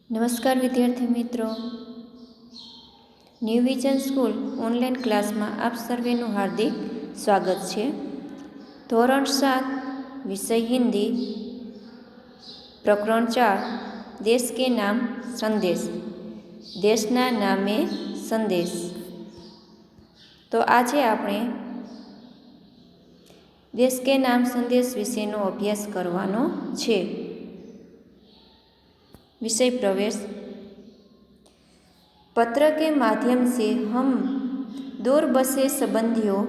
નમસ્કાર વિદ્યાર્થી મિત્રો, ન્યૂ વિઝન સ્કૂલ ઓનલાઈન ક્લાસમાં આપ સર્વેનું હાર્દિક સ્વાગત છે। ધોરણ 7 વિષય હિન્દી, પ્રકરણ 4 દેશ કે નામ સંદેશ, દેશના નામે સંદેશ। તો આજે આપણે દેશ કે નામ સંદેશ વિશેનો અભ્યાસ કરવાનો છે। विषय प्रवेश। पत्र के माध्यम से हम दूर बसे संबंधियों,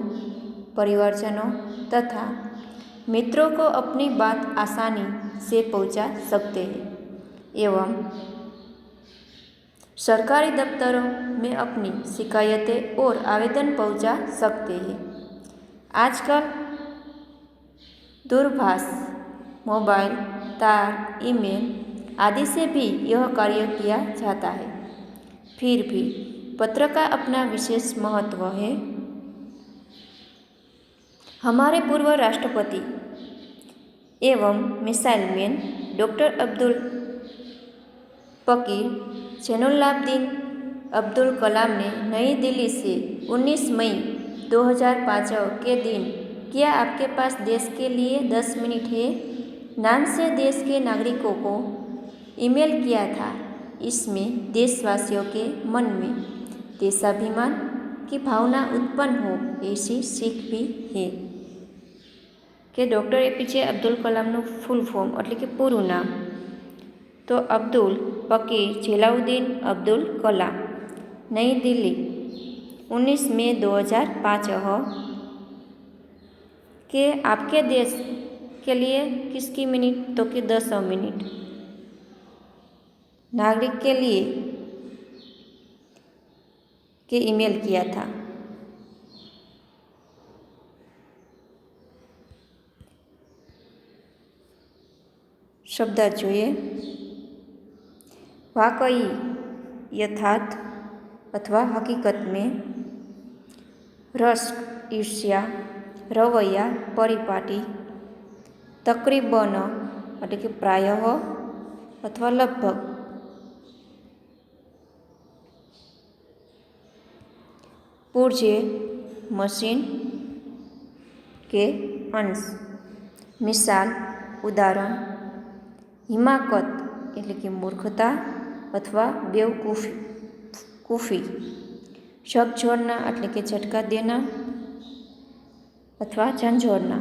परिवारजनों तथा मित्रों को अपनी बात आसानी से पहुंचा सकते हैं एवं सरकारी दफ्तरों में अपनी शिकायतें और आवेदन पहुंचा सकते हैं। आजकल दूरभाष, मोबाइल, तार, ईमेल आदि से भी यह कार्य किया जाता है। फिर भी पत्र का अपना विशेष महत्व है। हमारे पूर्व राष्ट्रपति एवं मिसाइल मैन डॉक्टर अब्दुल फकीर जैनुलाब्दीन अब्दुल कलाम ने नई दिल्ली से 19 मई 2005 के दिन क्या आपके पास देश के लिए 10 मिनट है नाम से देश के नागरिकों को ईमेल किया था। इसमें देशवासियों के मन में देशाभिमान की भावना उत्पन्न हो ऐसी सीख भी है कि डॉक्टर एपीजे अब्दुल कलामનું ફૂલ ફોર્મ એટલે કે પૂરું નામ તો અબ્દુલ ફકીર જલાલુદ્દીન અબ્દુલ કલામ, नई दिल्ली 19 मई 2005 के आपके देश के लिए किसकी मिनट तो कि 10 मिनट नागरिक के लिए के ईमेल किया था। शब्दार्थ જોઈએ। वाकई, यथार्थ अथवा हकीकत में, रश्क, ईर्ष्या, रवैया, परिपाटी, तकरीबन એટલે કે प्रायः अथवा लगभग, पुर्जे, मशीन के अंश, मिसाल, उदाहरण, हिमाकत એટલે કે મૂર્ખતા અથવા બેવકૂફી, झकझोरना એટલે કે झटका देना अथवा झंझोरना,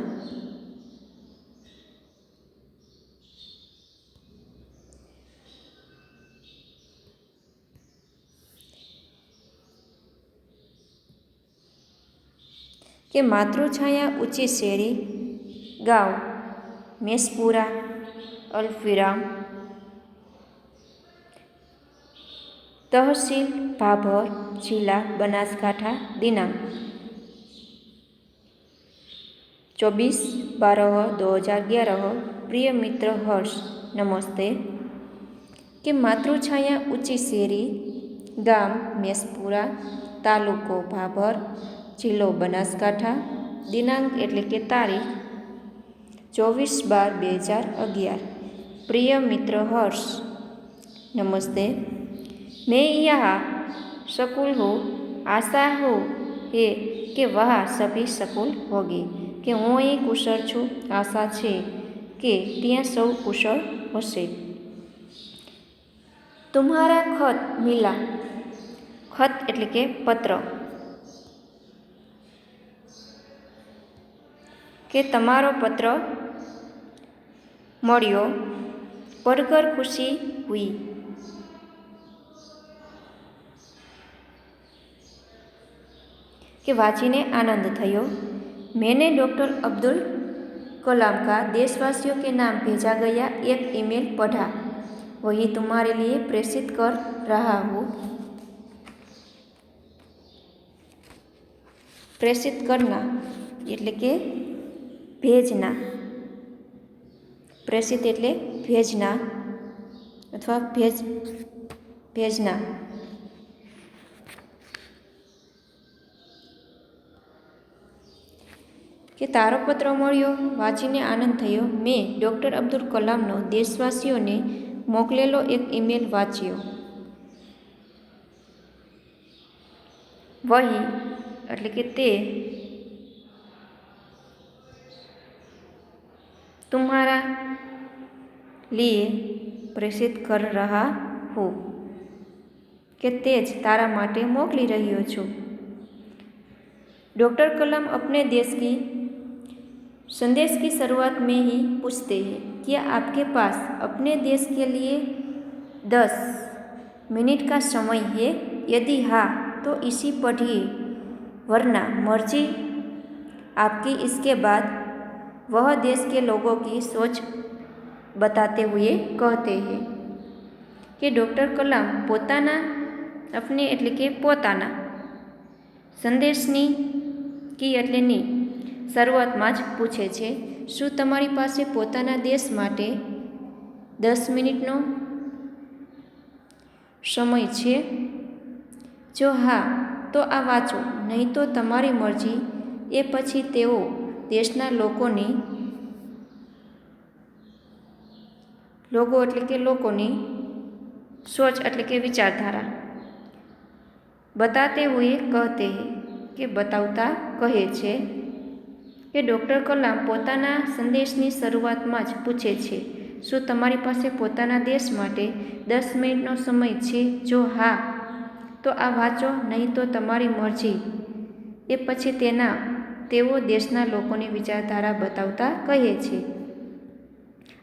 कि मातृछाया ऊंची शेरी, गांव मेसपुरा, अल्फिराम, तहसील भाभर, जिला बनासकांठा, दिनांक 24/12/2011। प्रिय मित्र हर्ष, नमस्ते। कि मातृछाया ऊंची शेरी, गाम मेसपुरा, तालुको भाभर, जिल्लो बनासकांठा, दिनांक એટલે કે તારીખ 24/12/2011। प्रिय मित्र हर्ष, नमस्ते। मैं यहाँ स्कूल हूँ, आशा हो है कि वहाँ सभी स्कूल होगी कि હું અહીં કુશળ છું, આશા છે કે ત્યાં સૌ કુશળ હશે। तुम्हारा खत मिला, खत એટલે કે પત્ર, કે તમારો પત્ર મળ્યો, पढ़कर खुशी हुई, कि वांचीने आनंद थयो। मैंने डॉक्टर अब्दुल कलाम का देशवासियों के नाम भेजा गया एक ईमेल पढ़ा, वही तुम्हारे लिए प्रेषित कर रहा हूँ। प्रेषित करना એટલે કે भेजना, प्रेषित એટલે भेजना अथवा भेजना। કે તારો પત્ર મળ્યો, વાંચીને આનંદ થયો। મેં ડૉક્ટર અબ્દુલ કલામનો દેશવાસીઓને મોકલેલો એક ઈમેલ વાંચ્યો. વહી એટલે કે તે तुम्हारा लिए प्रेषित कर रहा हूँ कि तेज तारा माटे मोकली रही છું. डॉक्टर कलाम अपने देश की संदेश की शुरुआत में ही पूछते हैं, क्या आपके पास अपने देश के लिए 10 मिनट का समय है? यदि हाँ तो इसी पढ़िए, वरना मर्जी आपकी. इसके बाद वह देश के लोगों की सोच बताते हुए कहते हैं कि डॉक्टर कलाम अपने એટલે કે પોતાના સંદેશની એટલે ની શરૂઆતમાં જ પૂછે છે, શું તમારી પાસે પોતાના દેશ માટે 10 મિનિટનો સમય છે? જો હા તો આ વાંચો, નહીં તો તમારી મરજી. એ પછી તેઓ દેશના લોકોની सोच એટલે કે વિચારધારા बताते हुए कहते हैं કે બતાવતા કહે છે કે ડૉક્ટર કલામ પોતાના સંદેશની શરૂઆતમાં જ પૂછે છે, શું તમારી પાસે પોતાના દેશ માટે 10 મિનિટનો સમય છે? જો હા તો આ વાંચો, નહીં તો તમારી મરજી. એ પછી તેઓ દેશના લોકોની વિચારધારા બતાવતા કહે છે.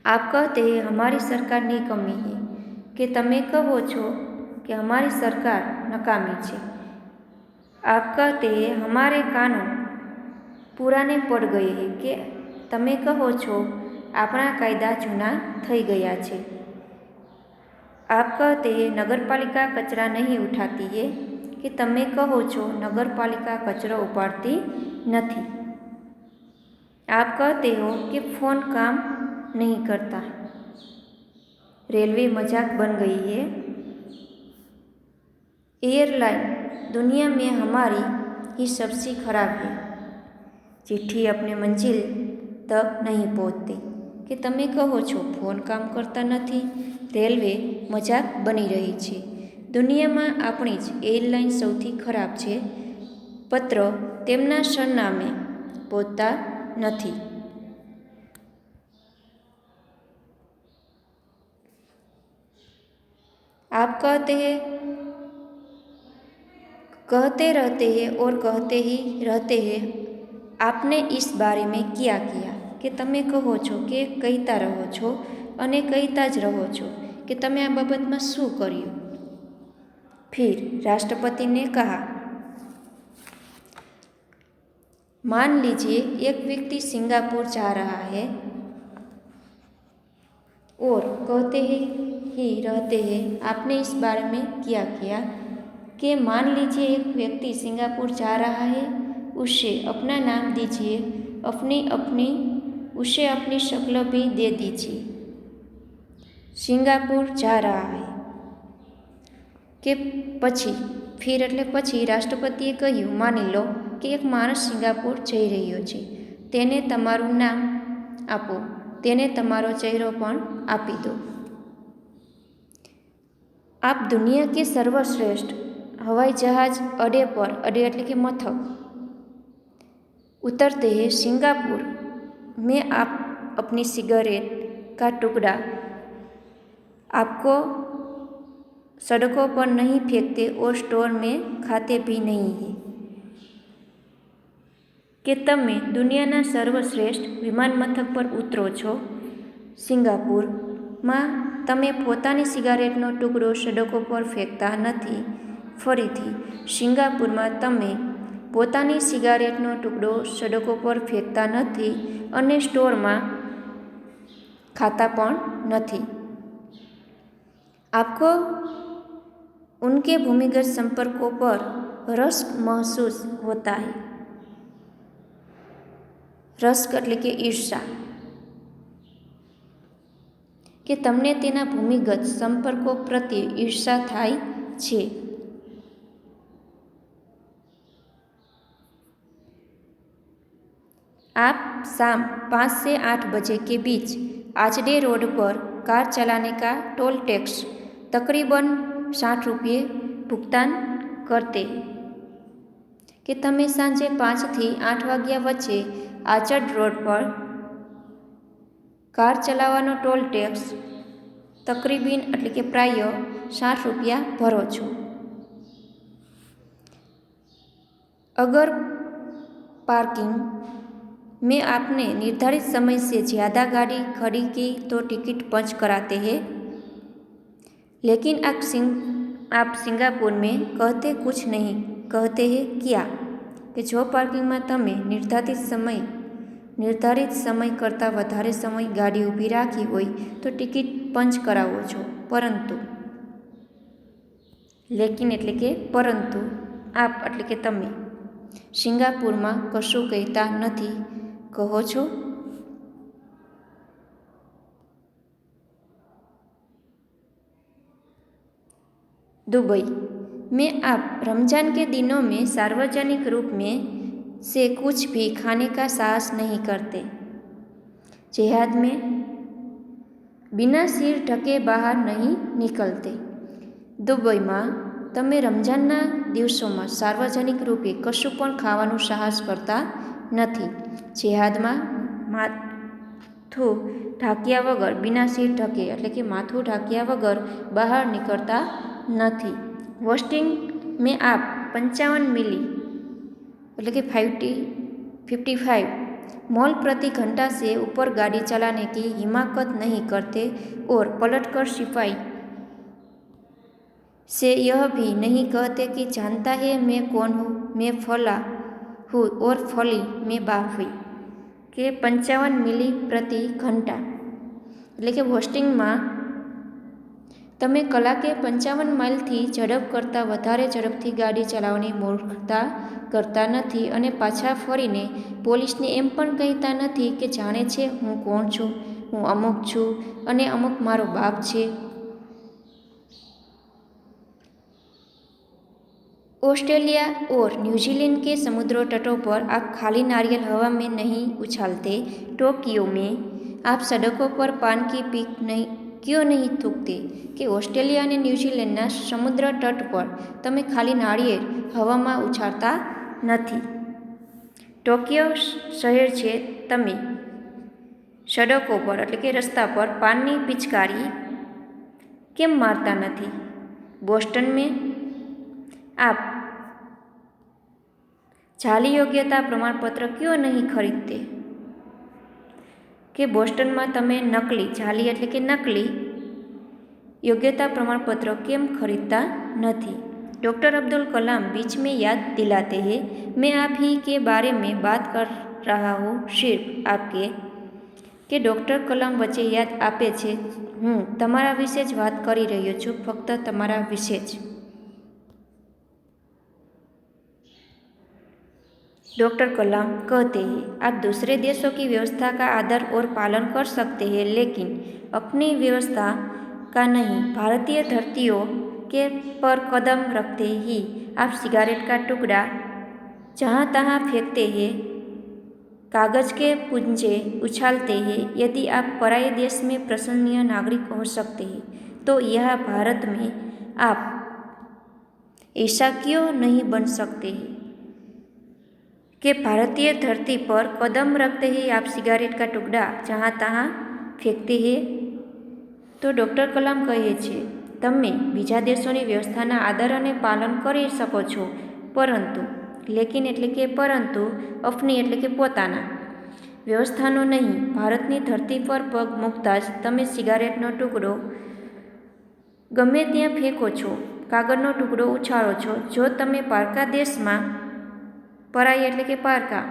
आप कहते हैं हमारी सरकार निकम्मी है कि તમે કહો છો કે हमारी सरकार नकामी છે. आप कहते हैं हमारे कानून पुराने पड़ गए हैं कि તમે કહો છો આપણા કાયદા જૂના થઈ ગયા છે. आप कहते हैं नगरपालिका कचरा नहीं उठाती है कि તમે કહો છો नगरपालिका कचरो उपाड़ती નથી. आप कहते हो कि फ़ोन काम नहीं करता, रेलवे मजाक बन गई है. एयरलाइन दुनिया में हमारी ही सबसे खराब है, चिट्ठी अपने मंजिल तक नहीं पहुँचती. कि તમે કહો છો ફોન કામ કરતા નથી, રેલવે મજાક બની રહી છે. દુનિયામાં આપણી જ એરલાઇન સૌથી ખરાબ છે, પત્ર તેમના સરનામે પહોંચતા નથી. आप कहते रहते हैं और कहते ही रहते हैं. आपने इस बारे में क्या किया? कि તમે કહો છો કે કહેતા રહો છો અને કહેતા જ રહો છો કે તમે આ બાબતમાં શું કર્યું. फिर राष्ट्रपति ने कहा, मान लीजिए एक व्यक्ति सिंगापुर जा रहा है और कहते ही रहते हैं. आपने इस बारे में क्या किया? कि मान लीजिए एक व्यक्ति सिंगापुर जा रहा है, उसे अपना नाम दीजिए, उसे अपनी शक्ल भी दे दीजिए. सिंगापुर जा रहा है કે પછી ફિર એટલે પછી રાષ્ટ્રપતિએ કહ્યું, માની લો કે એક માણસ સિંગાપુર જઈ રહ્યો છે, તેને તમારું નામ આપો, તેને તમારો ચહેરો પણ આપી દો. आप दुनिया के सर्वश्रेष्ठ हवाई जहाज अड्डे એટલે કે મથક उतरते हैं. सिंगापुर में आप अपनी सिगरेट का टुकड़ा आपको सड़कों पर नहीं फेंकते और स्टोर में खाते भी नहीं है. कि તમે દુનિયાના સર્વશ્રેષ્ઠ વિમાન મથક પર ઉતરો છો, સિંગાપુરમાં તમે પોતાની સિગારેટનો ટુકડો સડકો પર ફેંકતા નથી. ફરીથી, સિંગાપુરમાં તમે પોતાની સિગારેટનો ટુકડો સડકો પર ફેંકતા નથી અને સ્ટોરમાં खाता પણ નથી. आपको उनके भूमिगत संपर्कों पर रश्क महसूस होता है. रश्क એટલે કે ઈર્ષા. કે તમને તેના ભૂમિગત સંપર્કો પ્રત્યે ઈર્ષા થાય છે. आप शाम 5 से 8 बजे के बीच आचडे रोड पर कार चलाने का टोल टैक्स तकरीबन 60 रुपये भुगतान करते कि तमे सांजे 5 થી 8 વાગ્યા વચ્ચે આચડ રોડ પર કાર ચલાવવાનો ટોલ ટેક્સ તકરીબન એટલે કે પ્રાય 60 रुपया भरो छो। अगर पार्किंग में आपने निर्धारित समय से ज़्यादा गाड़ी खड़ी की तो टिकट पंच कराते हैं, लेकिन आप सिंगापुर में कहते कुछ नहीं कहते हैं क्या कि जो पार्किंग में तमे निर्धारित समय करता वधारे समय गाड़ी ऊभी राखी होय तो टिकट पंच करावो छो, परंतु लेकिन एटले के परंतु आप एटले के तमे सिंगापुर में कशुं कहता नहीं कहो छो। दुबई में आप रमजान के दिनों में सार्वजनिक रूप में से कुछ भी खाने का साहस नहीं करते। जिहाद में बिना सिर ढके बाहर नहीं निकलते। दुबई में तमे रमजानना दिवसों में सार्वजनिक रूपे कशुं पण खावानुं साहस करता नहीं। जिहाद में माथुं ढाक्या वगर बिना सिर ढके एटले के माथुं ढाक्या वगर बहार निकलता नहीं। होस्टिंग में आप 55 मिली एटले के 55 मॉल प्रति घंटा से ऊपर गाड़ी चलाने की हिम्मत नहीं करते और पलटकर सिपाही से यह भी नहीं कहते कि जानता है मैं कौन हूँ, मैं फला हूँ और फली में बाप हुई के 55 मिली प्रति घंटा एटले के होस्टिंग में तमे कलाके 55 माइल थी झड़प करता वधारे झड़पथी गाड़ी चलावવાની મૂર્ખતા करता नहीं अने पाछा फरीने पोलीसने एम पण कहेता नहीं कि जाणे छे हूँ कोण छूँ, हूँ अमुक छूँ अने अमुक मारो बाप छे। ऑस्ट्रेलिया और न्यूजीलैंड के समुद्र तटों पर आप खाली नारियल हवा में नहीं उछालते। टोक्यो में आप सड़कों पर पान की पीक क्यों नहीं थूकते कि ऑस्ट्रेलिया और न्यूजीलैंड समुद्र तट पर तमे खाली नारियल हवा में उछालता नहीं। टोक्यो शहर छे तमे सड़कों पर एटले के रस्ता पर पानी पिचकारी केम मारता नहीं। बोस्टन में आप जाली योग्यता प्रमाणपत्र क्यों नहीं खरीदते कि बोस्टन में तमे नकली जाली एटले के नकली योग्यता प्रमाणपत्र केम खरीदता नहीं। डॉक्टर अब्दुल कलाम बीच में याद दिलाते हैं, मैं आप ही के बारे में बात कर रहा हूँ, सिर्फ आपके कि डॉक्टर कलाम वच्चे याद आपे छे हूँ तमारा विषे ज बात करी रह्यो छूं, फक्त तमारा विषे ज। डॉक्टर कलाम कहते हैं, आप दूसरे देशों की व्यवस्था का आदर और पालन कर सकते हैं, लेकिन अपनी व्यवस्था का नहीं। भारतीय धरतियों के पर कदम रखते ही आप सिगारेट का टुकड़ा जहाँ तहाँ फेंकते हैं, कागज के पुंजे उछालते हैं। यदि आप पराये देश में प्रशंसनीय नागरिक हो सकते हैं तो यह भारत में आप ऐसा क्यों नहीं बन सकते हैं कि भारतीय धरती पर कदम रखते ही आप सिगारेट का टुकड़ा जहाँ तहाँ फेंकते हैं। तो डॉक्टर कलाम कहे छे, तमे बीजा देशोनी व्यवस्थाना आदर अने पालन करी शको छो, परंतु लेकिन एटले के परंतु अपनी एटले के पोताना व्यवस्थानो नहीं। भारतनी धरती पर पग मूकता ज तमे सिगारेटनो टुकड़ो गमे त्यां फेंको छो, कागळनो टुकड़ो उछाळो छो। जो तमे पारका देश में पराई एटले के पारका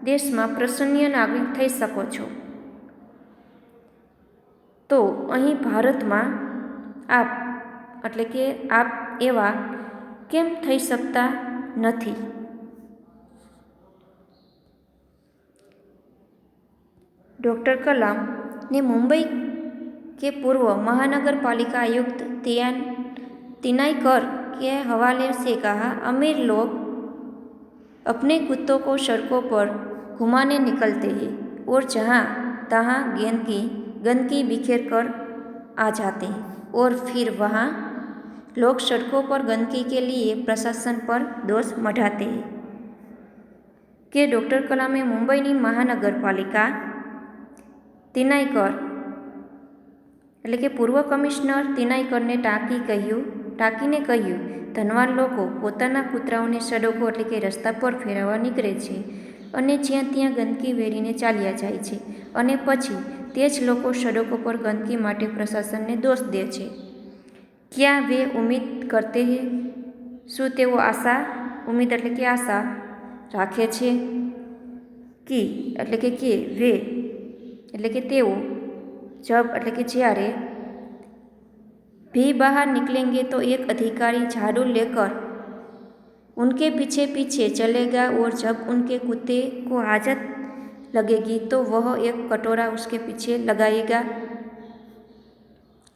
देश में प्रशंसनीय नागरिक थई शको छो, तो अहीं भारत में आप एटले के आप एवा केम थई सकता नथी। डॉक्टर कलाम ने मुंबई के पूर्व महानगरपालिका आयुक्त तिनाईकर के हवाले से कहा, अमीर लोग अपने कुत्तों को सड़कों पर घुमाने निकलते हैं और जहाँ तहाँ गंदगी बिखेर कर आ जाते हैं और फिर वहाँ लोग सड़कों पर गंदगी के लिए प्रशासन पर दोष मढ़ाते हैं कि डॉक्टर कलामे मुंबईની મહાનગરપાલિકા તિનાઈકર એટલે કે પૂર્વ કમિશનર તિનાઈકરને ટાંકીને કહ્યું ધનવાન લોકો પોતાના કૂતરાઓને સડકો એટલે કે રસ્તા પર ફેરવવા નીકળે છે અને જ્યાં ત્યાં ગંદકી વેરીને ચાલ્યા જાય છે અને પછી તે જ લોકો સડકો પર ગંદકી માટે પ્રશાસનને દોષ દે છે. ક્યાં વે ઉમ્મીદ કરતે હે, શું તેઓ ઉમ્મીદ એટલે કે આશા રાખે છે કે એટલે કે વે એટલે કે તેઓ जब એટલે કે જ્યારે भी बाहर निकलेंगे तो एक अधिकारी झाड़ू लेकर उनके पीछे पीछे चलेगा और जब उनके कुत्ते को आदत लगेगी तो वह एक कटोरा उसके पीछे लगाएगा.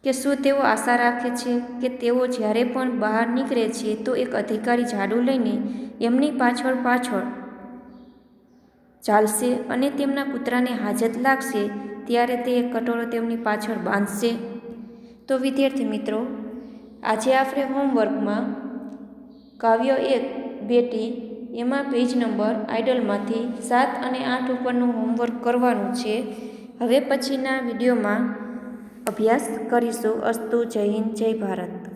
કે શું તેઓ આશા રાખે છે કે તેઓ જ્યારે પણ બહાર નીકળે છે તો એક અધિકારી ઝાડુ લઈને એમની પાછળ ચાલશે અને તેમના કૂતરાને હાજત લાગશે ત્યારે તે એક કટોરો તેમની પાછળ બાંધશે. તો વિદ્યાર્થી મિત્રો, આજે આપણે હોમવર્કમાં કાવ્ય 1 બેટી એમાં પેજ નંબર આઇડલમાંથી 7 અને 8 ઉપરનું હોમવર્ક કરવાનું છે. હવે પછીના વિડીયોમાં અભ્યાસ કરીશું. અસ્તુ. જય હિન્દ, જય ભારત.